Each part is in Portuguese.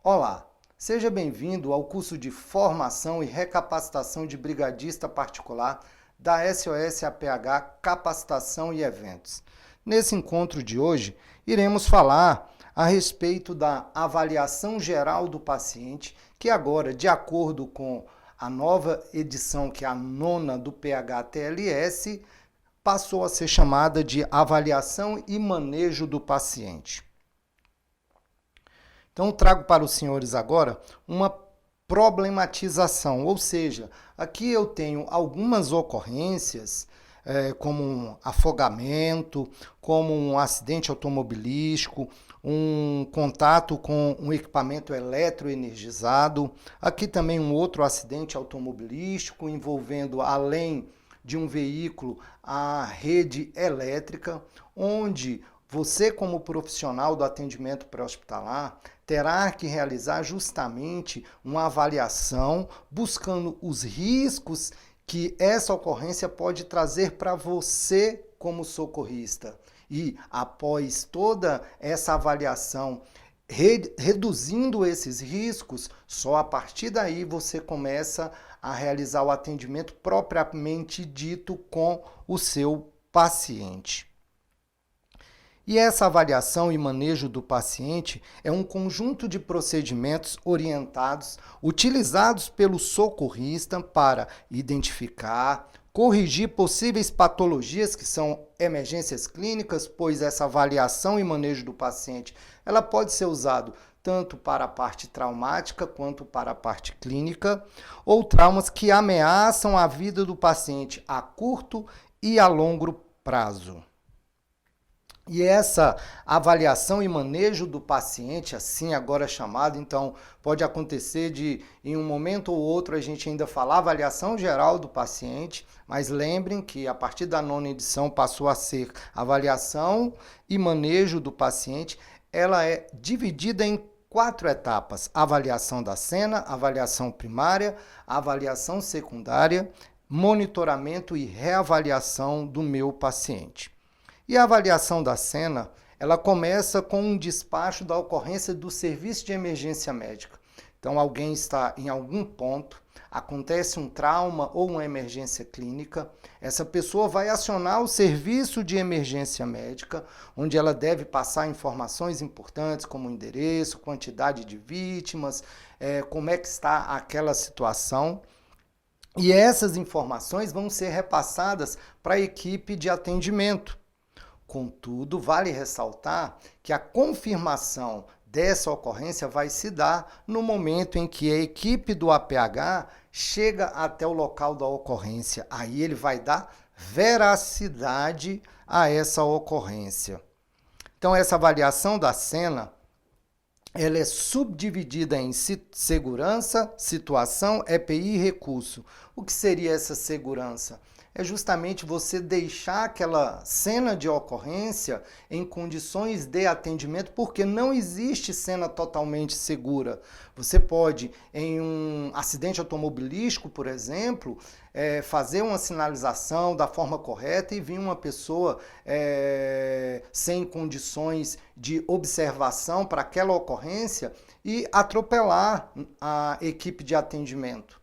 Olá, seja bem-vindo ao curso de Formação e Recapacitação de Brigadista Particular da SOS APH Capacitação e Eventos. Nesse encontro de hoje, iremos falar a respeito da avaliação geral do paciente, que agora, de acordo com a nova edição, que é a nona do PH-TLS, passou a ser chamada de avaliação e manejo do paciente. Então, trago para os senhores agora uma problematização, ou seja, aqui eu tenho algumas ocorrências, como um afogamento, como um acidente automobilístico, um contato com um equipamento eletroenergizado, aqui também um outro acidente automobilístico envolvendo, além de um veículo, a rede elétrica, onde você, como profissional do atendimento pré-hospitalar, terá que realizar justamente uma avaliação buscando os riscos que essa ocorrência pode trazer para você como socorrista. E após toda essa avaliação, reduzindo esses riscos, só a partir daí você começa a realizar o atendimento propriamente dito com o seu paciente. E essa avaliação e manejo do paciente é um conjunto de procedimentos orientados, utilizados pelo socorrista para identificar, corrigir possíveis patologias que são emergências clínicas, pois essa avaliação e manejo do paciente, ela pode ser usada tanto para a parte traumática quanto para a parte clínica, ou traumas que ameaçam a vida do paciente a curto e a longo prazo. E essa avaliação e manejo do paciente, assim agora chamado, então pode acontecer de em um momento ou outro a gente ainda falar avaliação geral do paciente, mas lembrem que a partir da nona edição passou a ser avaliação e manejo do paciente. Ela é dividida em 4 etapas: avaliação da cena, avaliação primária, avaliação secundária, monitoramento e reavaliação do meu paciente. E a avaliação da cena, ela começa com um despacho da ocorrência do serviço de emergência médica. Então, alguém está em algum ponto, acontece um trauma ou uma emergência clínica, essa pessoa vai acionar o serviço de emergência médica, onde ela deve passar informações importantes como endereço, quantidade de vítimas, como é que está aquela situação. E essas informações vão ser repassadas para a equipe de atendimento. Contudo, vale ressaltar que a confirmação dessa ocorrência vai se dar no momento em que a equipe do APH chega até o local da ocorrência. Aí ele vai dar veracidade a essa ocorrência. Então, essa avaliação da cena, ela é subdividida em segurança, situação, EPI e recurso. O que seria essa segurança? É justamente você deixar aquela cena de ocorrência em condições de atendimento, porque não existe cena totalmente segura. Você pode, em um acidente automobilístico, por exemplo, fazer uma sinalização da forma correta e vir uma pessoa sem condições de observação para aquela ocorrência e atropelar a equipe de atendimento.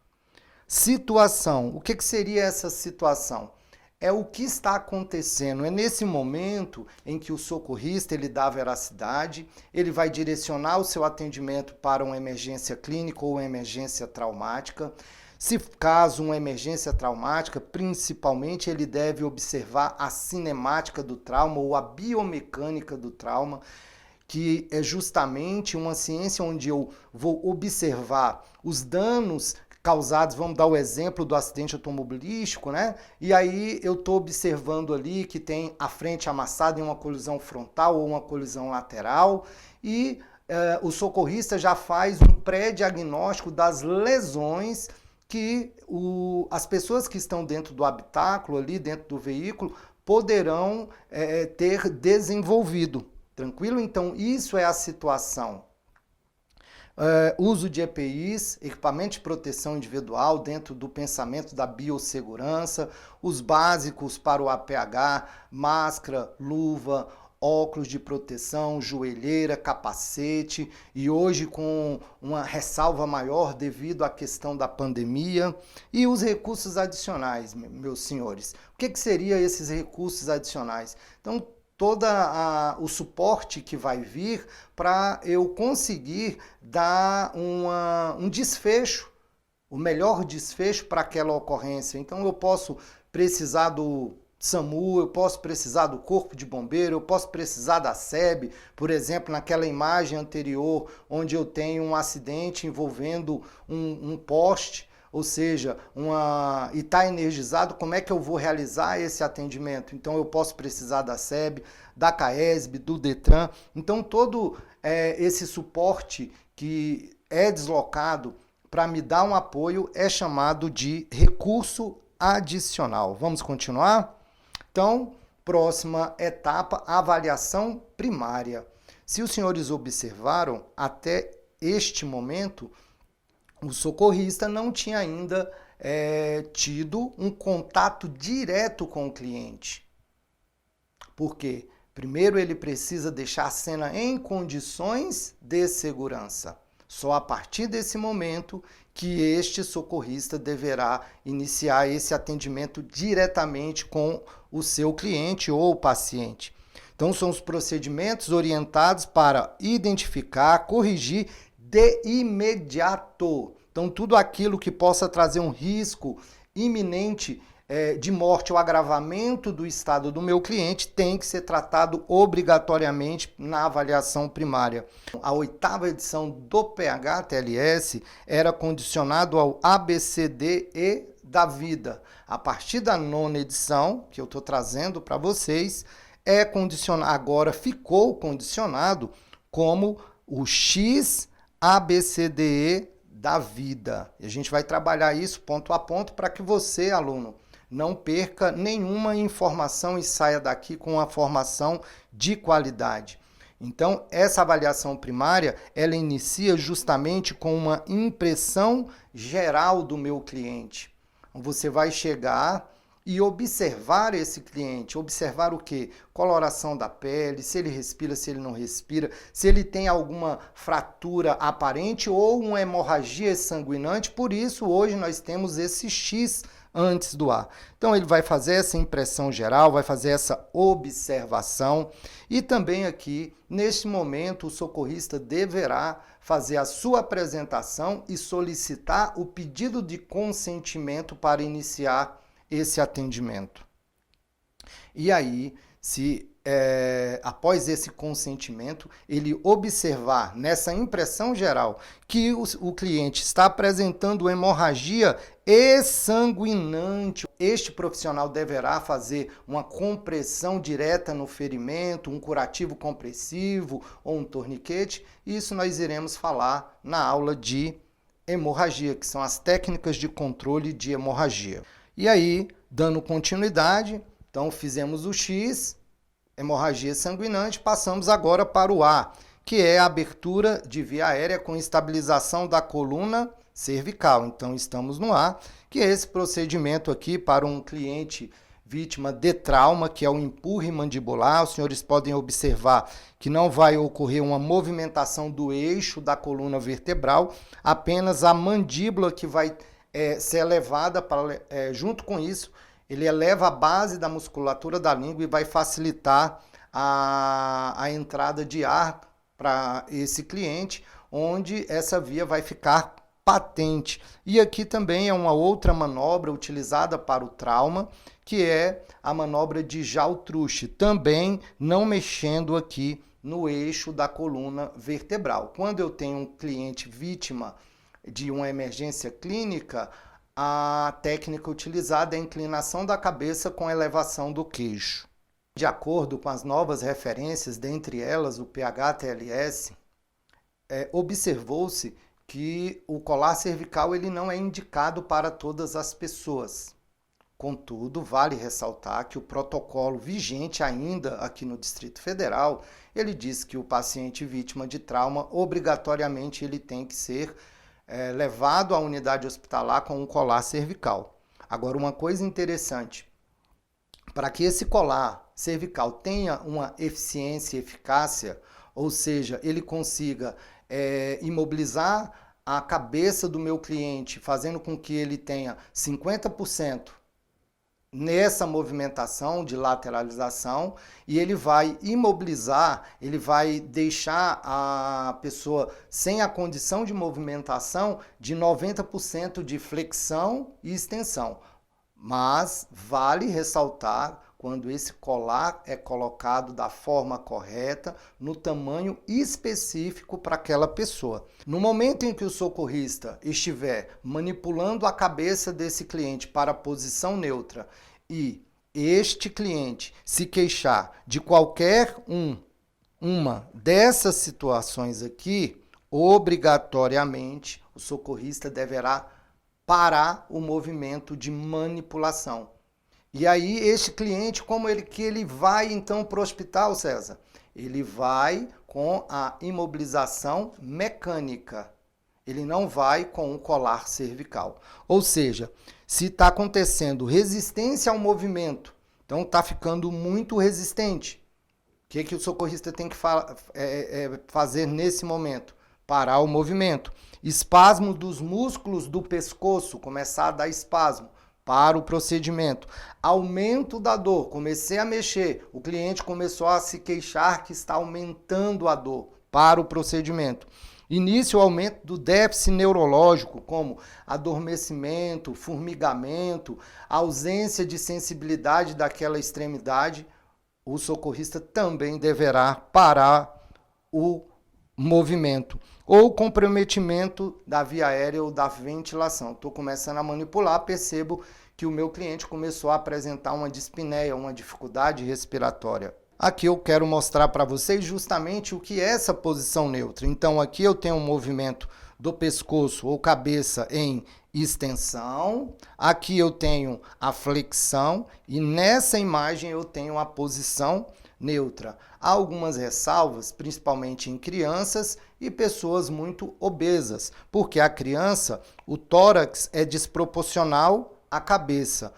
Situação. O que seria essa situação? É o que está acontecendo. É nesse momento em que o socorrista ele dá veracidade, ele vai direcionar o seu atendimento para uma emergência clínica ou uma emergência traumática. Se caso uma emergência traumática, principalmente ele deve observar a cinemática do trauma ou a biomecânica do trauma, que é justamente uma ciência onde eu vou observar os danos causados, vamos dar o exemplo do acidente automobilístico, né? E aí eu estou observando ali que tem a frente amassada em uma colisão frontal ou uma colisão lateral e o socorrista já faz um pré-diagnóstico das lesões que as pessoas que estão dentro do habitáculo, ali dentro do veículo, poderão ter desenvolvido. Tranquilo? Então, isso é a situação. Uso de EPIs, equipamento de proteção individual dentro do pensamento da biossegurança, os básicos para o APH, máscara, luva, óculos de proteção, joelheira, capacete, e hoje com uma ressalva maior devido à questão da pandemia. E os recursos adicionais, meus senhores. O que seriam esses recursos adicionais? Então, todo o suporte que vai vir para eu conseguir dar um desfecho, o melhor desfecho para aquela ocorrência. Então, eu posso precisar do SAMU, eu posso precisar do Corpo de Bombeiro, eu posso precisar da SEB, por exemplo, naquela imagem anterior, onde eu tenho um acidente envolvendo um poste, ou seja, e está energizado, como é que eu vou realizar esse atendimento? Então eu posso precisar da SEB, da CAESB, do DETRAN. Então todo esse suporte que é deslocado para me dar um apoio é chamado de recurso adicional. Vamos continuar? Então, próxima etapa, avaliação primária. Se os senhores observaram, até este momento, o socorrista não tinha ainda tido um contato direto com o cliente. Por quê? Primeiro ele precisa deixar a cena em condições de segurança. Só a partir desse momento que este socorrista deverá iniciar esse atendimento diretamente com o seu cliente ou paciente. Então, são os procedimentos orientados para identificar, corrigir de imediato. Então, tudo aquilo que possa trazer um risco iminente de morte ou agravamento do estado do meu cliente tem que ser tratado obrigatoriamente na avaliação primária. A 8ª edição do PH-TLS era condicionado ao ABCDE da vida. A partir da 9ª edição, que eu estou trazendo para vocês, agora ficou condicionado como o XABCDE da vida. E a gente vai trabalhar isso ponto a ponto para que você, aluno, não perca nenhuma informação e saia daqui com uma formação de qualidade. Então, essa avaliação primária, ela inicia justamente com uma impressão geral do meu cliente. Você vai chegar e observar esse cliente. Observar o quê? Coloração da pele, se ele respira, se ele não respira, se ele tem alguma fratura aparente ou uma hemorragia sanguinante. Por isso, hoje nós temos esse X antes do A. Então, ele vai fazer essa impressão geral, vai fazer essa observação e também aqui, neste momento, o socorrista deverá fazer a sua apresentação e solicitar o pedido de consentimento para iniciar esse atendimento. E aí, se após esse consentimento, ele observar nessa impressão geral que o cliente está apresentando hemorragia exsanguinante, este profissional deverá fazer uma compressão direta no ferimento, um curativo compressivo ou um torniquete. Isso nós iremos falar na aula de hemorragia, que são as técnicas de controle de hemorragia. E aí, dando continuidade, então fizemos o X, hemorragia sanguinante, passamos agora para o A, que é a abertura de via aérea com estabilização da coluna cervical. Então, estamos no A, que é esse procedimento aqui para um cliente vítima de trauma, que é o empurre mandibular. Os senhores podem observar que não vai ocorrer uma movimentação do eixo da coluna vertebral, apenas a mandíbula que vai ser elevada, junto com isso, ele eleva a base da musculatura da língua e vai facilitar a entrada de ar para esse cliente, onde essa via vai ficar patente. E aqui também é uma outra manobra utilizada para o trauma, que é a manobra de Jautruche, também não mexendo aqui no eixo da coluna vertebral. Quando eu tenho um cliente vítima de uma emergência clínica, a técnica utilizada é a inclinação da cabeça com elevação do queixo. De acordo com as novas referências, dentre elas o PH-TLS, observou-se que o colar cervical ele não é indicado para todas as pessoas. Contudo, vale ressaltar que o protocolo vigente ainda aqui no Distrito Federal, ele diz que o paciente vítima de trauma, obrigatoriamente ele tem que ser levado à unidade hospitalar com um colar cervical. Agora, uma coisa interessante, para que esse colar cervical tenha uma eficiência e eficácia, ou seja, ele consiga imobilizar a cabeça do meu cliente, fazendo com que ele tenha 50% nessa movimentação de lateralização, e ele vai imobilizar, ele vai deixar a pessoa sem a condição de movimentação de 90% de flexão e extensão. Mas vale ressaltar quando esse colar é colocado da forma correta, no tamanho específico para aquela pessoa. No momento em que o socorrista estiver manipulando a cabeça desse cliente para a posição neutra e este cliente se queixar de qualquer uma dessas situações aqui, obrigatoriamente o socorrista deverá parar o movimento de manipulação. E aí, este cliente, como ele vai então para o hospital, César? Ele vai com a imobilização mecânica. Ele não vai com o colar cervical. Ou seja, se está acontecendo resistência ao movimento, então está ficando muito resistente, o que o socorrista tem que fazer nesse momento? Parar o movimento. Espasmo dos músculos do pescoço, começar a dar espasmo. Para o procedimento. Aumento da dor, comecei a mexer, o cliente começou a se queixar que está aumentando a dor. Para o procedimento. Início o aumento do déficit neurológico, como adormecimento, formigamento, ausência de sensibilidade daquela extremidade, o socorrista também deverá parar o movimento. Ou comprometimento da via aérea ou da ventilação. Estou começando a manipular, percebo que o meu cliente começou a apresentar uma dispneia, uma dificuldade respiratória. Aqui eu quero mostrar para vocês justamente o que é essa posição neutra. Então aqui eu tenho um movimento do pescoço ou cabeça em extensão, aqui eu tenho a flexão e nessa imagem eu tenho a posição neutra. Há algumas ressalvas, principalmente em crianças e pessoas muito obesas, porque a criança, o tórax é desproporcional à cabeça.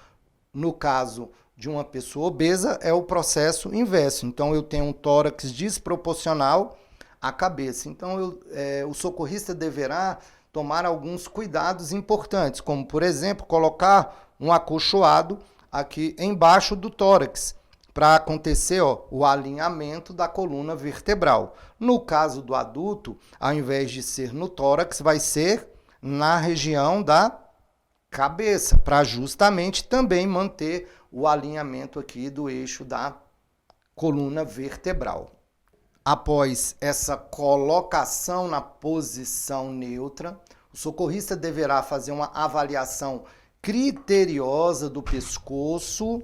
No caso de uma pessoa obesa, é o processo inverso. Então, eu tenho um tórax desproporcional à cabeça. Então, o socorrista deverá tomar alguns cuidados importantes, como, por exemplo, colocar um acolchoado aqui embaixo do tórax, para acontecer o alinhamento da coluna vertebral. No caso do adulto, ao invés de ser no tórax, vai ser na região da cabeça, para justamente também manter o alinhamento aqui do eixo da coluna vertebral. Após essa colocação na posição neutra, o socorrista deverá fazer uma avaliação criteriosa do pescoço,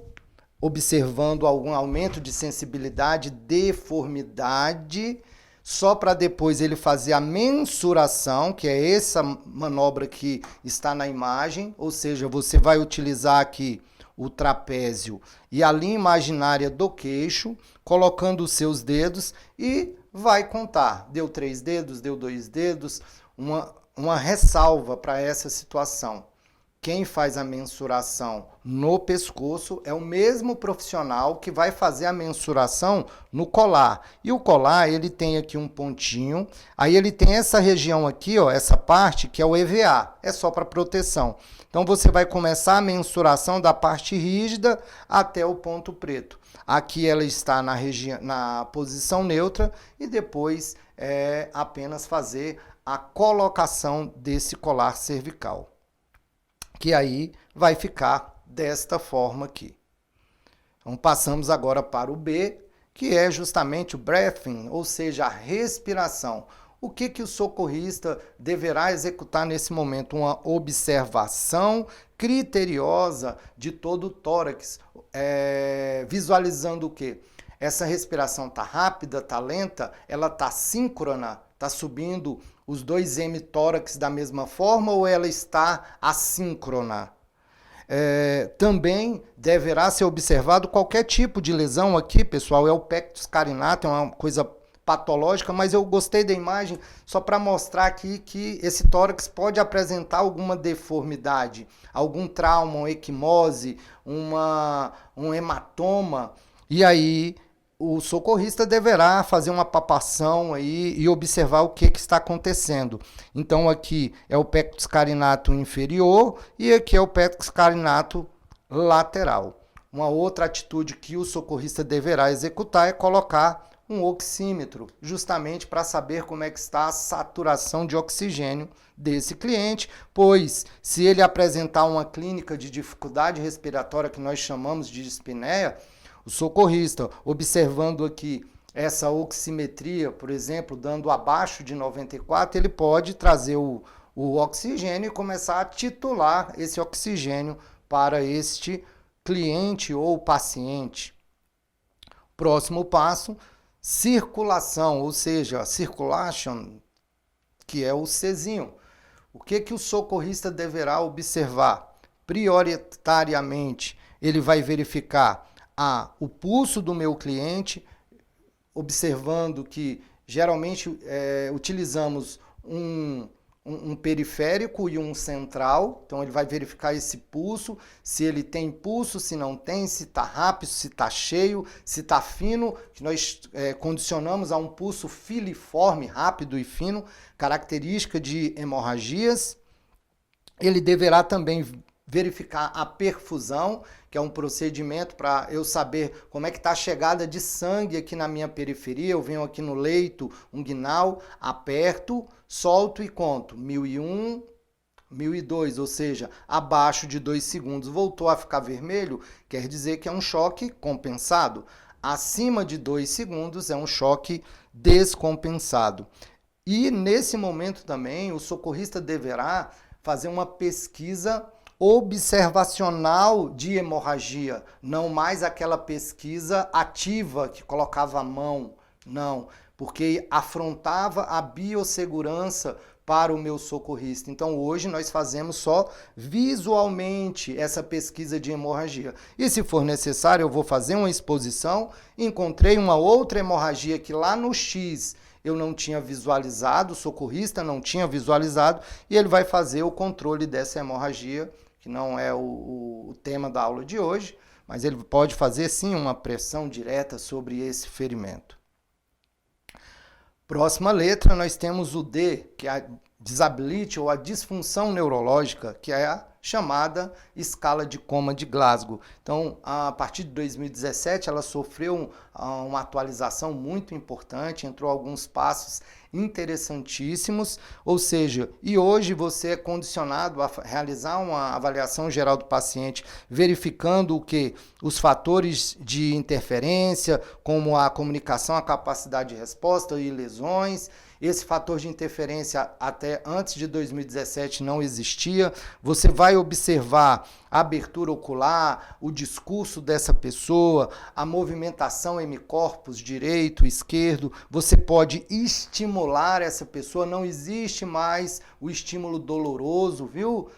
observando algum aumento de sensibilidade, deformidade, só para depois ele fazer a mensuração, que é essa manobra que está na imagem, ou seja, você vai utilizar aqui o trapézio e a linha imaginária do queixo, colocando os seus dedos e vai contar. Deu 3 dedos, deu 2 dedos, uma ressalva para essa situação. Quem faz a mensuração no pescoço é o mesmo profissional que vai fazer a mensuração no colar. E o colar, ele tem aqui um pontinho, aí ele tem essa região aqui, ó, essa parte que é o EVA, é só para proteção. Então você vai começar a mensuração da parte rígida até o ponto preto. Aqui ela está na posição neutra e depois é apenas fazer a colocação desse colar cervical, que aí vai ficar desta forma aqui. Então, passamos agora para o B, que é justamente o breathing, ou seja, a respiração. O que o socorrista deverá executar nesse momento? Uma observação criteriosa de todo o tórax, visualizando o quê? Essa respiração está rápida, está lenta, ela está síncrona, está subindo os 2 hemitórax da mesma forma ou ela está assíncrona? Também deverá ser observado qualquer tipo de lesão aqui, pessoal, é o pectus carinatum, é uma coisa patológica, mas eu gostei da imagem só para mostrar aqui que esse tórax pode apresentar alguma deformidade, algum trauma, uma equimose, um hematoma, E aí o socorrista deverá fazer uma palpação aí e observar o que está acontecendo. Então aqui é o pectus carinatum inferior e aqui é o pectus carinatum lateral. Uma outra atitude que o socorrista deverá executar é colocar um oxímetro, justamente para saber como é que está a saturação de oxigênio desse cliente, pois se ele apresentar uma clínica de dificuldade respiratória que nós chamamos de dispneia, o socorrista, observando aqui essa oximetria, por exemplo, dando abaixo de 94, ele pode trazer o oxigênio e começar a titular esse oxigênio para este cliente ou paciente. Próximo passo, circulação, ou seja, circulation, que é o Czinho. O que o socorrista deverá observar? Prioritariamente, ele vai verificar o pulso do meu cliente, observando que geralmente utilizamos um periférico e um central, então ele vai verificar esse pulso, se ele tem pulso, se não tem, se está rápido, se está cheio, se está fino, que nós condicionamos a um pulso filiforme, rápido e fino, característica de hemorragias. Ele deverá também verificar a perfusão, que é um procedimento para eu saber como é que está a chegada de sangue aqui na minha periferia. Eu venho aqui no leito unguinal, aperto, solto e conto. 1001, 1002, ou seja, abaixo de 2 segundos. Voltou a ficar vermelho, quer dizer que é um choque compensado. Acima de 2 segundos é um choque descompensado. E nesse momento também o socorrista deverá fazer uma pesquisa observacional de hemorragia, não mais aquela pesquisa ativa que colocava a mão, não, porque afrontava a biossegurança para o meu socorrista. Então hoje nós fazemos só visualmente essa pesquisa de hemorragia. E se for necessário, eu vou fazer uma exposição, encontrei uma outra hemorragia que lá no X eu não tinha visualizado, o socorrista não tinha visualizado, e ele vai fazer o controle dessa hemorragia, que não é o tema da aula de hoje, mas ele pode fazer sim uma pressão direta sobre esse ferimento. Próxima letra, nós temos o D, que é a disability ou a disfunção neurológica, que é a chamada escala de Coma de Glasgow. Então, a partir de 2017, ela sofreu uma atualização muito importante, entrou alguns passos interessantíssimos, ou seja, e hoje você é condicionado a realizar uma avaliação geral do paciente, verificando o que? Os fatores de interferência, como a comunicação, a capacidade de resposta e lesões. Esse fator de interferência até antes de 2017 não existia. Você vai observar a abertura ocular, o discurso dessa pessoa, a movimentação hemicorpus direito, esquerdo. Você pode estimular essa pessoa. Não existe mais o estímulo doloroso, viu,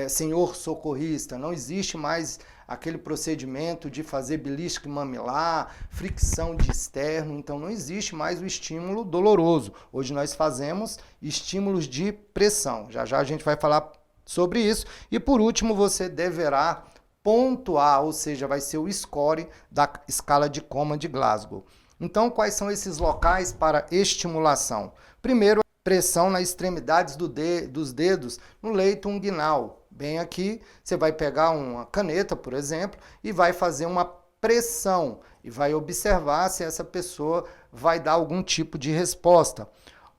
senhor socorrista? Não existe mais aquele procedimento de fazer belisco mamilar, fricção de externo, então não existe mais o estímulo doloroso. Hoje nós fazemos estímulos de pressão. Já já a gente vai falar sobre isso. E por último, você deverá pontuar, ou seja, vai ser o score da escala de Coma de Glasgow. Então, quais são esses locais para estimulação? Primeiro, pressão nas extremidades dos dedos no leito unguinal. Bem aqui, você vai pegar uma caneta, por exemplo, e vai fazer uma pressão e vai observar se essa pessoa vai dar algum tipo de resposta.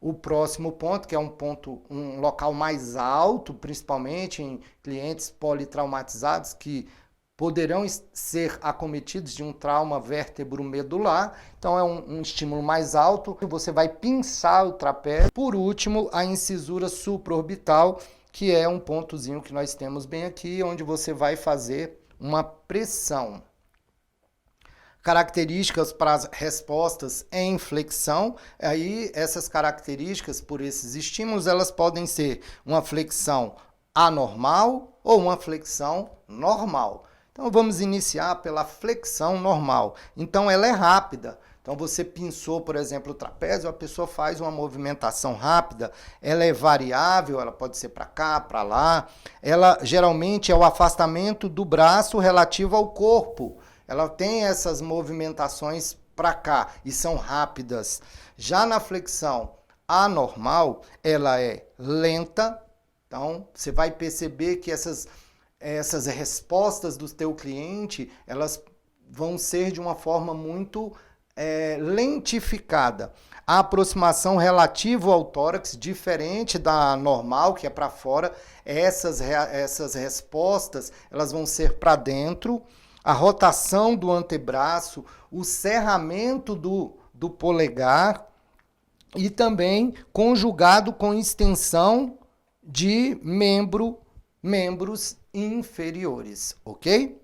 O próximo ponto, que é um local mais alto, principalmente em clientes politraumatizados que poderão ser acometidos de um trauma vértebro-medular, então é um estímulo mais alto, você vai pinçar o trapézio. Por último, a incisura supraorbital, que é um pontozinho que nós temos bem aqui, onde você vai fazer uma pressão. Características para as respostas em flexão, aí essas características por esses estímulos, elas podem ser uma flexão anormal ou uma flexão normal. Então vamos iniciar pela flexão normal. Então ela é rápida. Então você pinçou, por exemplo, o trapézio, a pessoa faz uma movimentação rápida, ela é variável, ela pode ser para cá, para lá. Ela geralmente é o afastamento do braço relativo ao corpo. ela tem essas movimentações para cá e são rápidas. Já na flexão anormal, ela é lenta. Então, você vai perceber que essas respostas do teu cliente, elas vão ser de uma forma muito lentificada. A aproximação relativa ao tórax, diferente da normal, que é para fora, essas respostas elas vão ser para dentro. A rotação do antebraço, o cerramento do polegar e também conjugado com extensão de membros inferiores, ok?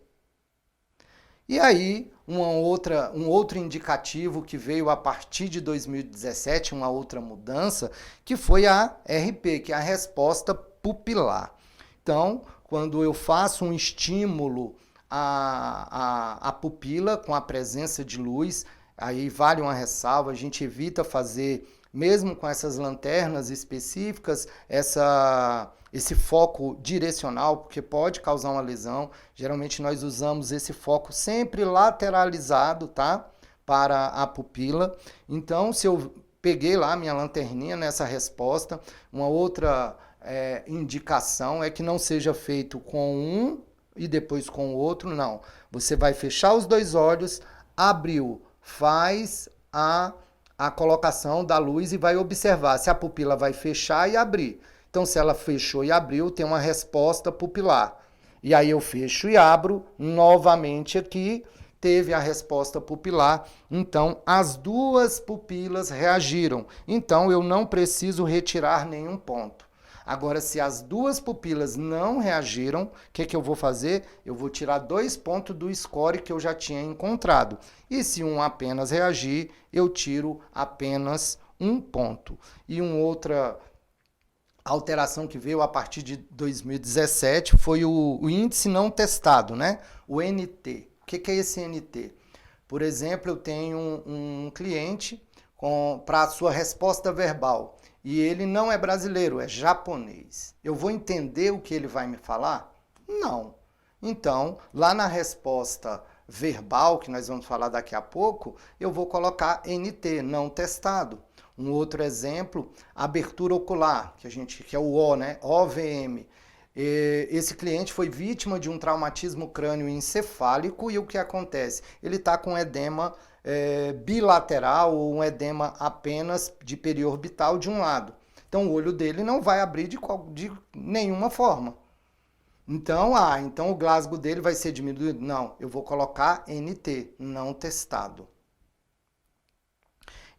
E aí, um outro indicativo que veio a partir de 2017, uma outra mudança, que foi a RP, que é a resposta pupilar. Então, quando eu faço um estímulo à pupila com a presença de luz, aí vale uma ressalva, a gente evita fazer, mesmo com essas lanternas específicas, esse foco direcional, porque pode causar uma lesão. Geralmente nós usamos esse foco sempre lateralizado, tá? Para a pupila. Então, se eu peguei lá minha lanterninha nessa resposta, uma outra indicação é que não seja feito com um e depois com o outro, não. Você vai fechar os dois olhos, abriu, faz a colocação da luz e vai observar se a pupila vai fechar e abrir. Então, se ela fechou e abriu, tem uma resposta pupilar. E aí eu fecho e abro novamente aqui, teve a resposta pupilar. Então, as duas pupilas reagiram. Então, eu não preciso retirar nenhum ponto. Agora, se as duas pupilas não reagiram, o que eu vou fazer? Eu vou tirar 2 pontos do score que eu já tinha encontrado. E se um apenas reagir, eu tiro apenas 1 ponto. E uma outra alteração que veio a partir de 2017 foi o índice não testado, né? O NT. O que é esse NT? Por exemplo, eu tenho um cliente para a sua resposta verbal e ele não é brasileiro, é japonês. Eu vou entender o que ele vai me falar? Não. Então, lá na resposta verbal, que nós vamos falar daqui a pouco, eu vou colocar NT, não testado. Um outro exemplo, abertura ocular, que é o O, né? OVM. Esse cliente foi vítima de um traumatismo crânioencefálico e o que acontece? Ele está com edema bilateral ou um edema apenas de periorbital de um lado. Então o olho dele não vai abrir de nenhuma forma. Então, então o Glasgow dele vai ser diminuído? Não, eu vou colocar NT, não testado.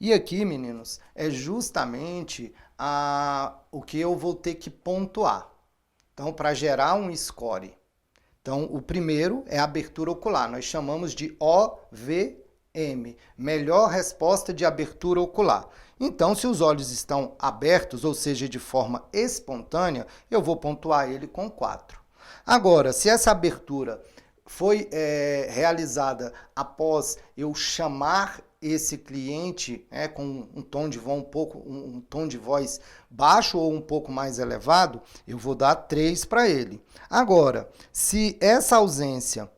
E aqui, meninos, é justamente o que eu vou ter que pontuar. Então, para gerar um score. Então, o primeiro é a abertura ocular. Nós chamamos de OVM, melhor resposta de abertura ocular. Então, se os olhos estão abertos, ou seja, de forma espontânea, eu vou pontuar ele com 4. Agora, se essa abertura foi realizada após eu chamar esse cliente com um tom de voz um tom de voz baixo ou um pouco mais elevado, eu vou dar 3 para ele. Agora, se essa ausência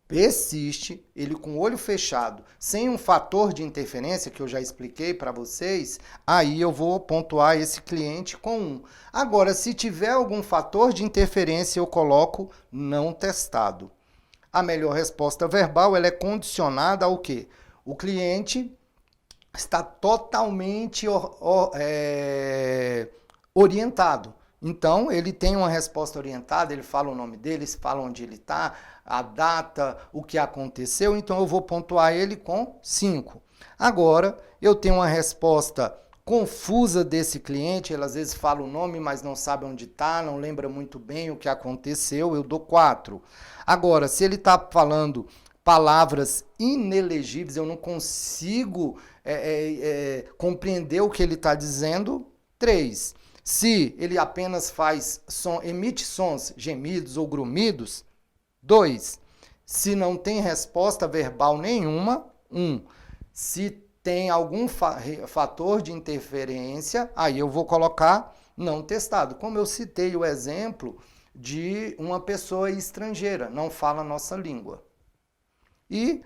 persiste, ele com o olho fechado, sem um fator de interferência, que eu já expliquei para vocês, aí eu vou pontuar esse cliente com 1. Agora, se tiver algum fator de interferência, eu coloco não testado. A melhor resposta verbal ela é condicionada ao quê? O cliente está totalmente orientado. Então, ele tem uma resposta orientada, ele fala o nome dele, fala onde ele está, a data, o que aconteceu, então eu vou pontuar ele com 5. Agora, eu tenho uma resposta confusa desse cliente, ele às vezes fala o nome, mas não sabe onde está, não lembra muito bem o que aconteceu, eu dou 4. Agora, se ele está falando palavras inelegíveis, eu não consigo compreender o que ele está dizendo, 3. Se ele apenas emite sons, gemidos ou grumidos, 2. Se não tem resposta verbal nenhuma, 1. Se tem algum fator de interferência, aí eu vou colocar não testado. Como eu citei o exemplo de uma pessoa estrangeira, não fala a nossa língua. E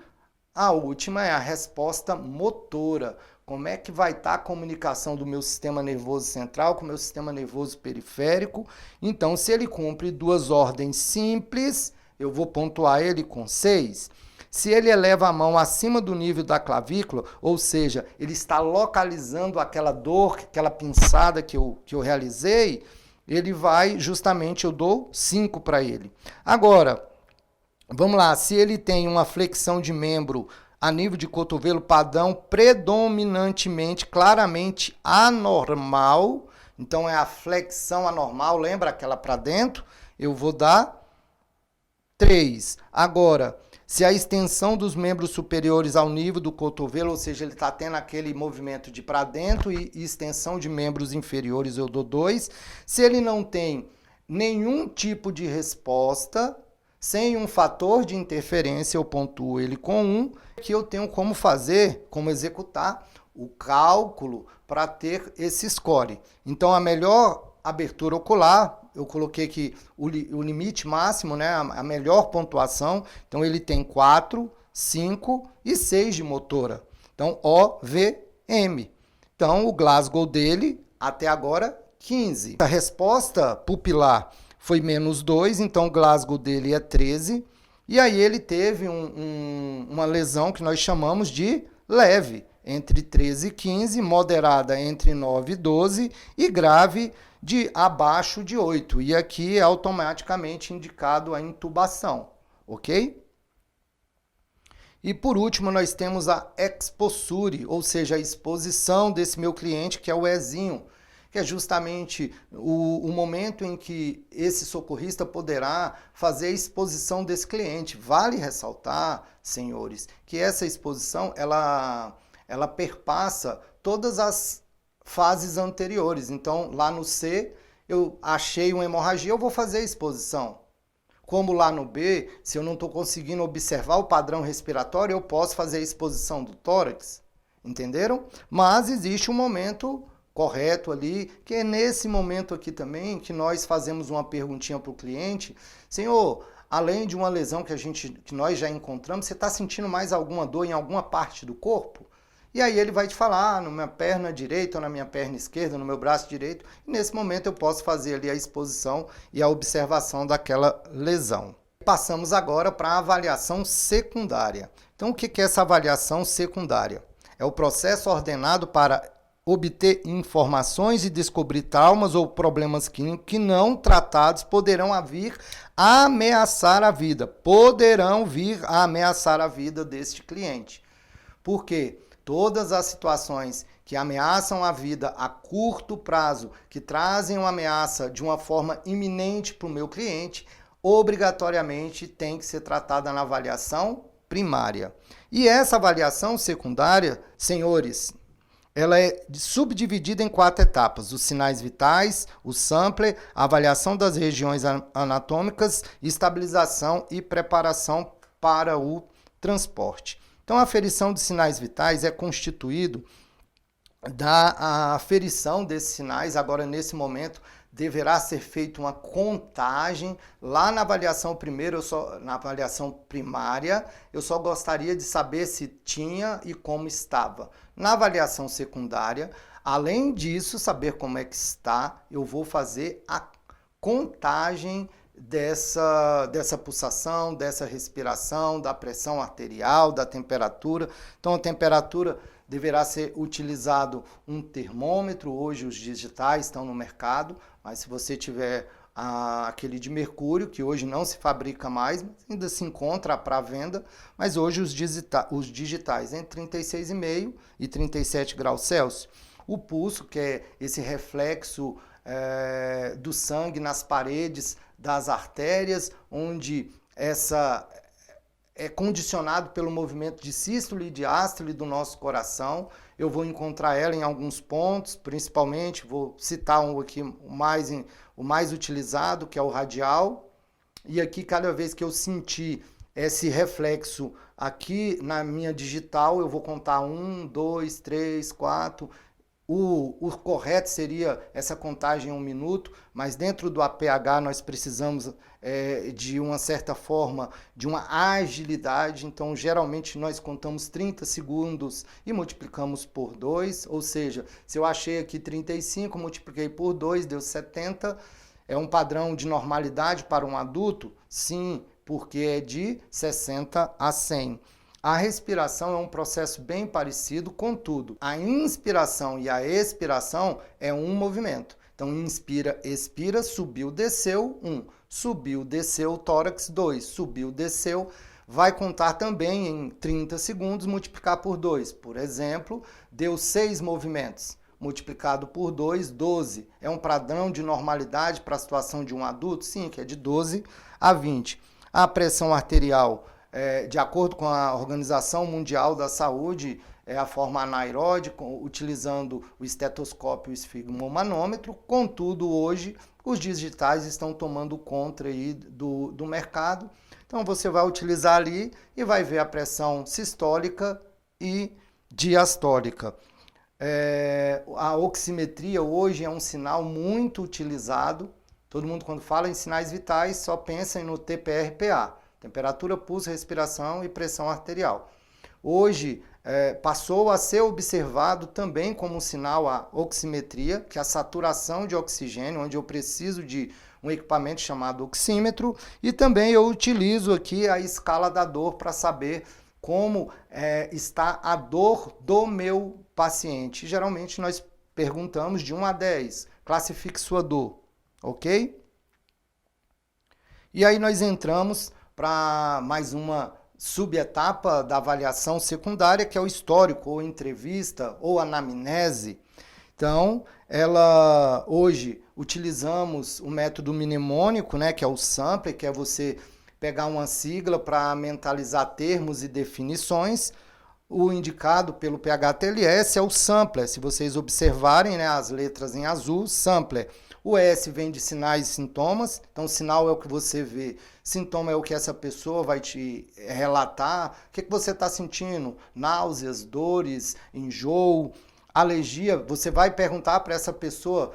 a última é a resposta motora. Como é que vai estar a comunicação do meu sistema nervoso central com o meu sistema nervoso periférico? Então, se ele cumpre duas ordens simples, eu vou pontuar ele com 6. Se ele eleva a mão acima do nível da clavícula, ou seja, ele está localizando aquela dor, aquela pinçada que eu realizei, ele vai, justamente, eu dou 5 para ele. Agora, vamos lá, se ele tem uma flexão de membro a nível de cotovelo padrão predominantemente, claramente anormal, então é a flexão anormal, lembra aquela para dentro? Eu vou dar 3. Agora, se a extensão dos membros superiores ao nível do cotovelo, ou seja, ele está tendo aquele movimento de para dentro e extensão de membros inferiores, eu dou 2. Se ele não tem nenhum tipo de resposta, sem um fator de interferência, eu pontuo ele com 1, que eu tenho como fazer, como executar o cálculo para ter esse score. Então, a melhor abertura ocular, eu coloquei aqui o limite máximo, né, a melhor pontuação, então ele tem 4, 5 e 6 de motora. Então, OVM. Então, o Glasgow dele, até agora, 15. A resposta pupilar foi -2, então o Glasgow dele é 13. E aí ele teve uma lesão que nós chamamos de leve, entre 13 e 15, moderada entre 9 e 12 e grave de abaixo de 8. E aqui é automaticamente indicado a intubação, ok? E por último nós temos a exposure, ou seja, a exposição desse meu cliente, que é o Ezinho, que é justamente o momento em que esse socorrista poderá fazer a exposição desse cliente. Vale ressaltar, senhores, que essa exposição ela perpassa todas as fases anteriores. Então, lá no C, eu achei uma hemorragia, eu vou fazer a exposição. Como lá no B, se eu não estou conseguindo observar o padrão respiratório, eu posso fazer a exposição do tórax. Entenderam? Mas existe um momento correto ali, que é nesse momento aqui também que nós fazemos uma perguntinha para o cliente. Senhor, além de uma lesão que nós já encontramos, você está sentindo mais alguma dor em alguma parte do corpo? E aí ele vai te falar, na minha perna direita ou na minha perna esquerda, no meu braço direito, e nesse momento eu posso fazer ali a exposição e a observação daquela lesão. Passamos agora para a avaliação secundária. Então, o que é essa avaliação secundária? É o processo ordenado para obter informações e descobrir traumas ou problemas clínicos que não tratados poderão vir a ameaçar a vida. Poderão vir a ameaçar a vida deste cliente. Por quê? Todas as situações que ameaçam a vida a curto prazo, que trazem uma ameaça de uma forma iminente para o meu cliente, obrigatoriamente tem que ser tratada na avaliação primária. E essa avaliação secundária, senhores, ela é subdividida em 4 etapas: os sinais vitais, o sampler, a avaliação das regiões anatômicas, estabilização e preparação para o transporte. Então, a aferição de sinais vitais é constituído da aferição desses sinais. Agora, nesse momento, deverá ser feita uma contagem. Lá na avaliação na avaliação primária, eu só gostaria de saber se tinha e como estava. Na avaliação secundária, além disso, saber como é que está, eu vou fazer a contagem dessa pulsação, dessa respiração, da pressão arterial, da temperatura. Então, a temperatura deverá ser utilizado um termômetro. Hoje os digitais estão no mercado, mas se você tiver aquele de mercúrio, que hoje não se fabrica mais, ainda se encontra para venda, mas hoje os digitais entre 36,5 e 37 graus Celsius. O pulso, que é esse reflexo do sangue nas paredes das artérias, onde essa é condicionado pelo movimento de sístole e diástole do nosso coração. Eu vou encontrar ela em alguns pontos, principalmente, vou citar um aqui, o mais utilizado, que é o radial. E aqui, cada vez que eu sentir esse reflexo aqui na minha digital, eu vou contar 1, 2, 3, 4, O correto seria essa contagem em 1 minuto, mas dentro do APH nós precisamos de uma certa forma, de uma agilidade, então geralmente nós contamos 30 segundos e multiplicamos por 2, ou seja, se eu achei aqui 35, multipliquei por 2, deu 70, é um padrão de normalidade para um adulto? Sim, porque é de 60 a 100. A respiração é um processo bem parecido, contudo, a inspiração e a expiração é um movimento. Então, inspira, expira, subiu, desceu, 1. Subiu, desceu, tórax, 2. Subiu, desceu, vai contar também em 30 segundos, multiplicar por 2. Por exemplo, deu 6 movimentos. Multiplicado por 2, 12. É um padrão de normalidade para a situação de um adulto? Sim, que é de 12 a 20. A pressão arterial, de acordo com a Organização Mundial da Saúde, é a forma anaeródica, utilizando o estetoscópio e o esfigmomanômetro. Contudo, hoje, os digitais estão tomando conta aí do mercado. Então, você vai utilizar ali e vai ver a pressão sistólica e diastólica. A oximetria hoje é um sinal muito utilizado. Todo mundo, quando fala em sinais vitais, só pensa no TPRPA, temperatura, pulso, respiração e pressão arterial. Hoje passou a ser observado também como um sinal a oximetria, que é a saturação de oxigênio, onde eu preciso de um equipamento chamado oxímetro, e também eu utilizo aqui a escala da dor para saber como está a dor do meu paciente. Geralmente nós perguntamos de 1 a 10, classifique sua dor, ok? E aí nós entramos para mais uma subetapa da avaliação secundária, que é o histórico, ou entrevista, ou anamnese. Então, hoje utilizamos o método mnemônico, né, que é o sampler, que é você pegar uma sigla para mentalizar termos e definições. O indicado pelo PHTLS é o sampler. Se vocês observarem, né, as letras em azul, sampler. O S vem de sinais e sintomas, então sinal é o que você vê, sintoma é o que essa pessoa vai te relatar. O que você está sentindo? Náuseas, dores, enjoo, alergia. Você vai perguntar para essa pessoa,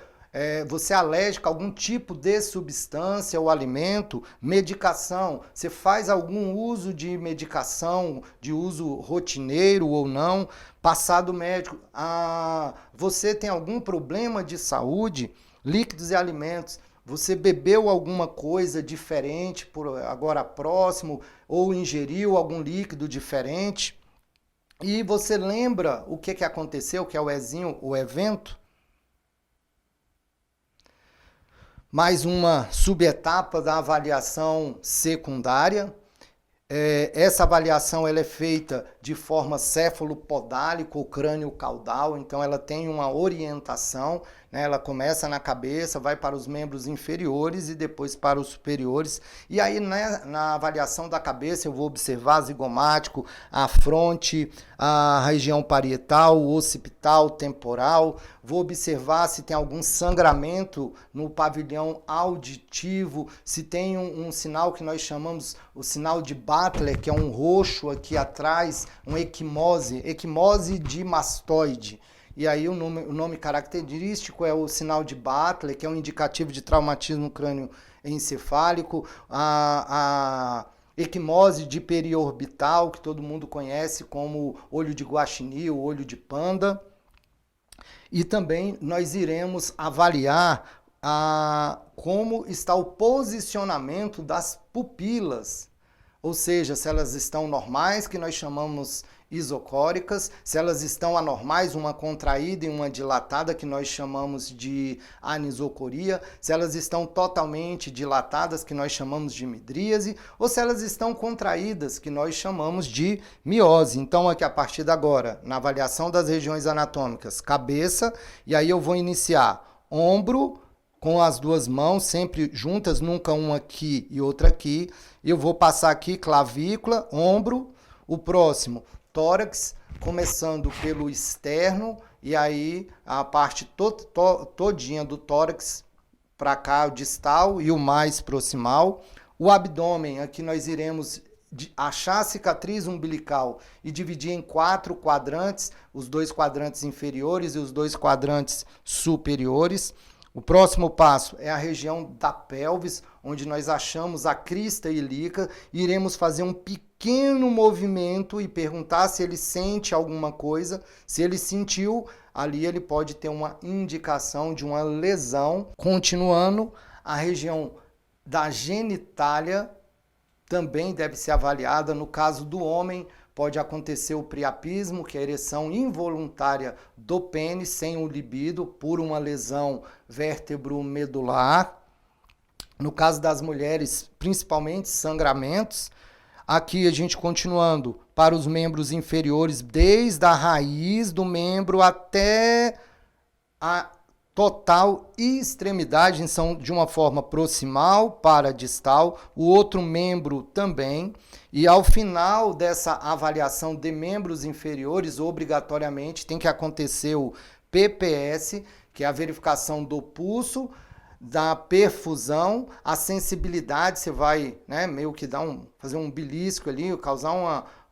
você é alérgico a algum tipo de substância ou alimento? Medicação, você faz algum uso de medicação, de uso rotineiro ou não? Passado médico, você tem algum problema de saúde? Líquidos e alimentos, você bebeu alguma coisa diferente por agora próximo ou ingeriu algum líquido diferente? E você lembra o que aconteceu, que é o Ezinho, o evento? Mais uma subetapa da avaliação secundária. Essa avaliação ela é feita de forma céfalo-podálica ou crânio-caudal, então ela tem uma orientação, né? Ela começa na cabeça, vai para os membros inferiores e depois para os superiores. E aí, né, na avaliação da cabeça, eu vou observar zigomático, a fronte, a região parietal, o occipital, temporal. Vou observar se tem algum sangramento no pavilhão auditivo, se tem um sinal que nós chamamos o sinal de Butler, que é um roxo aqui atrás, uma equimose de mastoide. E aí o nome característico é o sinal de Butler, que é um indicativo de traumatismo crânioencefálico, a equimose de periorbital, que todo mundo conhece como olho de guaxinim, o olho de panda. E também nós iremos avaliar como está o posicionamento das pupilas, ou seja, se elas estão normais, que nós chamamos isocóricas, se elas estão anormais, uma contraída e uma dilatada, que nós chamamos de anisocoria, se elas estão totalmente dilatadas, que nós chamamos de midríase, ou se elas estão contraídas, que nós chamamos de miose. Então, aqui a partir de agora, na avaliação das regiões anatômicas, cabeça, e aí eu vou iniciar ombro, com as duas mãos sempre juntas, nunca uma aqui e outra aqui. Eu vou passar aqui clavícula, ombro, o próximo tórax, começando pelo externo e aí a parte todinha do tórax para cá, o distal e o mais proximal. O abdômen, aqui nós iremos achar a cicatriz umbilical e dividir em 4 quadrantes, os 2 quadrantes inferiores e os 2 quadrantes superiores. O próximo passo é a região da pelvis, onde nós achamos a crista ilíaca, e iremos fazer um pequeno movimento e perguntar se ele sente alguma coisa. Se ele sentiu, ali ele pode ter uma indicação de uma lesão. Continuando, a região da genitália também deve ser avaliada. No caso do homem, pode acontecer o priapismo, que é a ereção involuntária do pênis, sem o libido, por uma lesão vértebro-medular. No caso das mulheres, principalmente sangramentos. Aqui a gente continuando para os membros inferiores, desde a raiz do membro até a total e extremidade, são de uma forma proximal para distal, o outro membro também. E ao final dessa avaliação de membros inferiores, obrigatoriamente tem que acontecer o PPS, que é a verificação do pulso, da perfusão, a sensibilidade. Você vai, né, meio que fazer um belisco ali, causar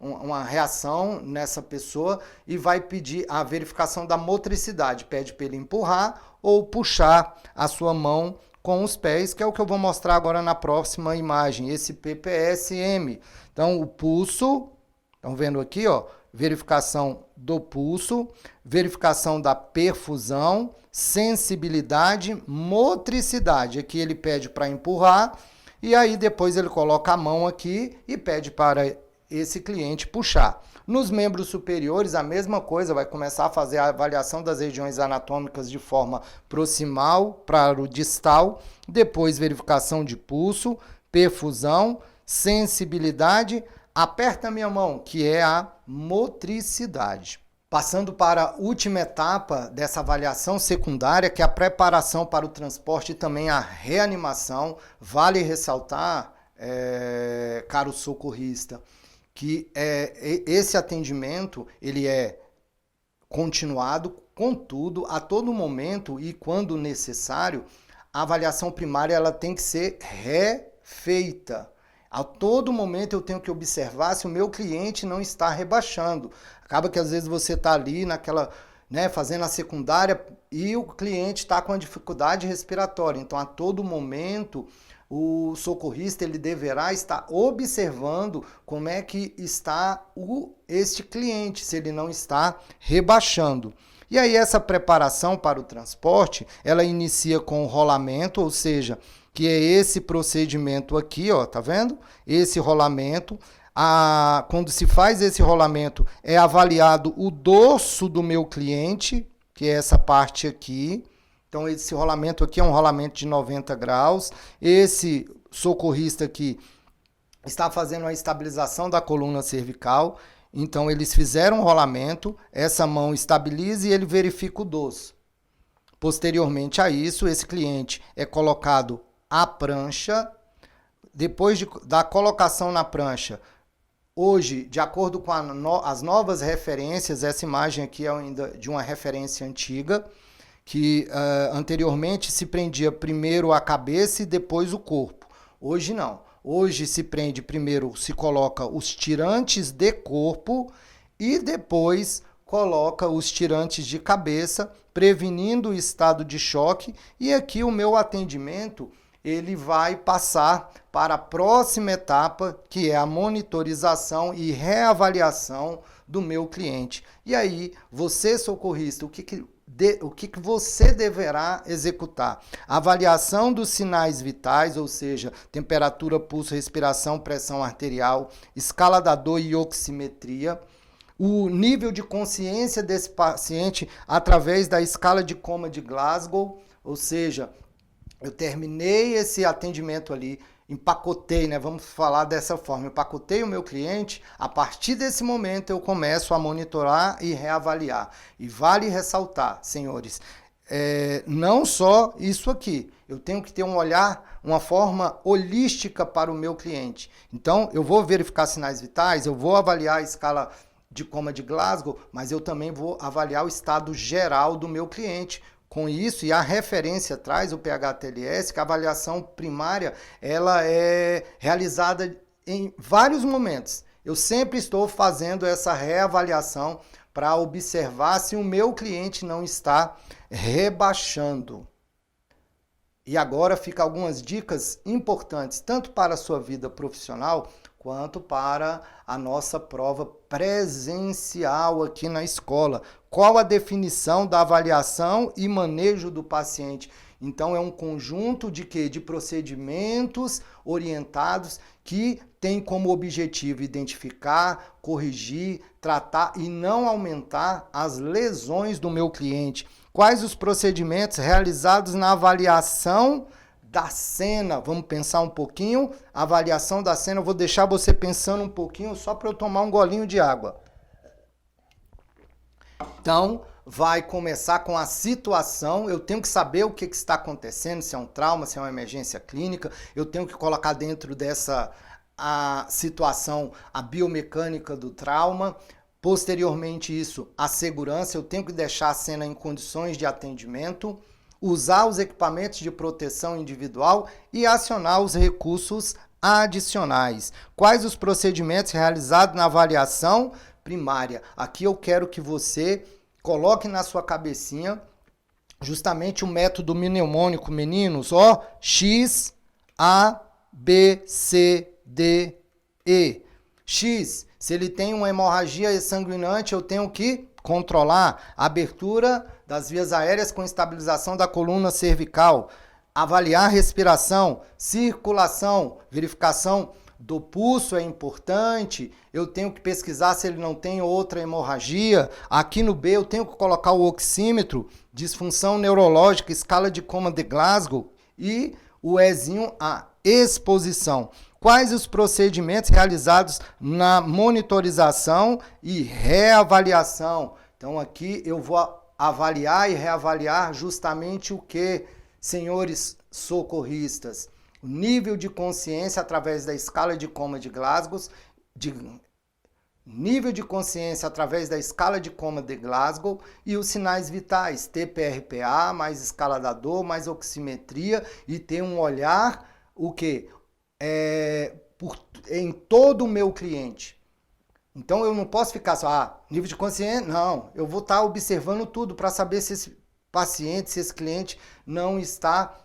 uma reação nessa pessoa, e vai pedir a verificação da motricidade. Pede para ele empurrar ou puxar a sua mão com os pés, que é o que eu vou mostrar agora na próxima imagem, esse PPSM. Então, o pulso, estão vendo aqui, ó, verificação do pulso, verificação da perfusão, sensibilidade, motricidade. Aqui ele pede para empurrar, e aí depois ele coloca a mão aqui e pede para esse cliente puxar. Nos membros superiores, a mesma coisa, vai começar a fazer a avaliação das regiões anatômicas de forma proximal para o distal, depois verificação de pulso, perfusão, sensibilidade, aperta a minha mão, que é a motricidade. Passando para a última etapa dessa avaliação secundária, que é a preparação para o transporte e também a reanimação. Vale ressaltar, caro socorrista, que esse atendimento ele é continuado, contudo, a todo momento e quando necessário, a avaliação primária ela tem que ser refeita. A todo momento eu tenho que observar se o meu cliente não está rebaixando. Acaba que às vezes você está ali naquela, né, fazendo a secundária e o cliente está com a dificuldade respiratória. Então, a todo momento, o socorrista ele deverá estar observando como é que está este cliente, se ele não está rebaixando. E aí essa preparação para o transporte, ela inicia com o rolamento, ou seja, que é esse procedimento aqui, ó, tá vendo? Esse rolamento. Quando se faz esse rolamento, é avaliado o dorso do meu cliente, que é essa parte aqui. Então, esse rolamento aqui é um rolamento de 90 graus. Esse socorrista aqui está fazendo a estabilização da coluna cervical. Então, eles fizeram um rolamento, essa mão estabiliza e ele verifica o dorso. Posteriormente a isso, esse cliente é colocado à prancha. Depois da colocação na prancha, hoje, de acordo com as novas referências, essa imagem aqui é ainda de uma referência antiga, que anteriormente se prendia primeiro a cabeça e depois o corpo. Hoje não. Hoje se prende primeiro, se coloca os tirantes de corpo e depois coloca os tirantes de cabeça, prevenindo o estado de choque. E aqui o meu atendimento ele vai passar para a próxima etapa, que é a monitorização e reavaliação do meu cliente. E aí, você socorrista, o que você deverá executar? Avaliação dos sinais vitais, ou seja, temperatura, pulso, respiração, pressão arterial, escala da dor e oximetria. O nível de consciência desse paciente através da escala de coma de Glasgow, ou seja, eu terminei esse atendimento ali, empacotei, né? Vamos falar dessa forma, empacotei o meu cliente, a partir desse momento eu começo a monitorar e reavaliar. E vale ressaltar, senhores, não só isso aqui, eu tenho que ter um olhar, uma forma holística para o meu cliente. Então, eu vou verificar sinais vitais, eu vou avaliar a escala de coma de Glasgow, mas eu também vou avaliar o estado geral do meu cliente. Com isso, e a referência traz o PH-TLS, que a avaliação primária ela é realizada em vários momentos, eu sempre estou fazendo essa reavaliação para observar se o meu cliente não está rebaixando. E agora fica algumas dicas importantes, tanto para a sua vida profissional, quanto para a nossa prova presencial aqui na escola. Qual a definição da avaliação e manejo do paciente? Então, é um conjunto de quê? De procedimentos orientados que tem como objetivo identificar, corrigir, tratar e não aumentar as lesões do meu cliente. Quais os procedimentos realizados na avaliação da cena? Vamos pensar um pouquinho. Avaliação da cena, eu vou deixar você pensando um pouquinho só para eu tomar um golinho de água. Então, vai começar com a situação, eu tenho que saber o que está acontecendo, se é um trauma, se é uma emergência clínica, eu tenho que colocar dentro dessa situação a biomecânica do trauma. Posteriormente isso, a segurança, eu tenho que deixar a cena em condições de atendimento, usar os equipamentos de proteção individual e acionar os recursos adicionais. Quais os procedimentos realizados na avaliação primária? Aqui eu quero que você coloque na sua cabecinha justamente o método mnemônico, meninos, ó, X, A, B, C, D, E. X, se ele tem uma hemorragia sanguinante, eu tenho que controlar a abertura das vias aéreas com estabilização da coluna cervical, avaliar a respiração, circulação, verificação do pulso é importante, eu tenho que pesquisar se ele não tem outra hemorragia. Aqui no B eu tenho que colocar o oxímetro, disfunção neurológica, escala de Coma de Glasgow e o Ezinho, a exposição. Quais os procedimentos realizados na monitorização e reavaliação? Então aqui eu vou avaliar e reavaliar justamente o que, senhores socorristas? O nível de consciência através da escala de Coma de Glasgow, nível de consciência através da escala de Coma de Glasgow e os sinais vitais, TPRPA, mais escala da dor, mais oximetria e ter um olhar, o quê? Em todo o meu cliente. Então eu não posso ficar só, nível de consciência, não. Eu vou estar observando tudo para saber se esse paciente, se esse cliente não está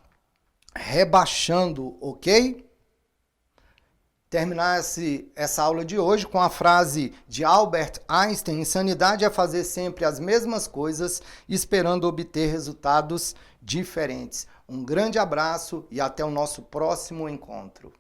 rebaixando, ok? Terminar essa aula de hoje com a frase de Albert Einstein: insanidade é fazer sempre as mesmas coisas esperando obter resultados diferentes. Um grande abraço e até o nosso próximo encontro.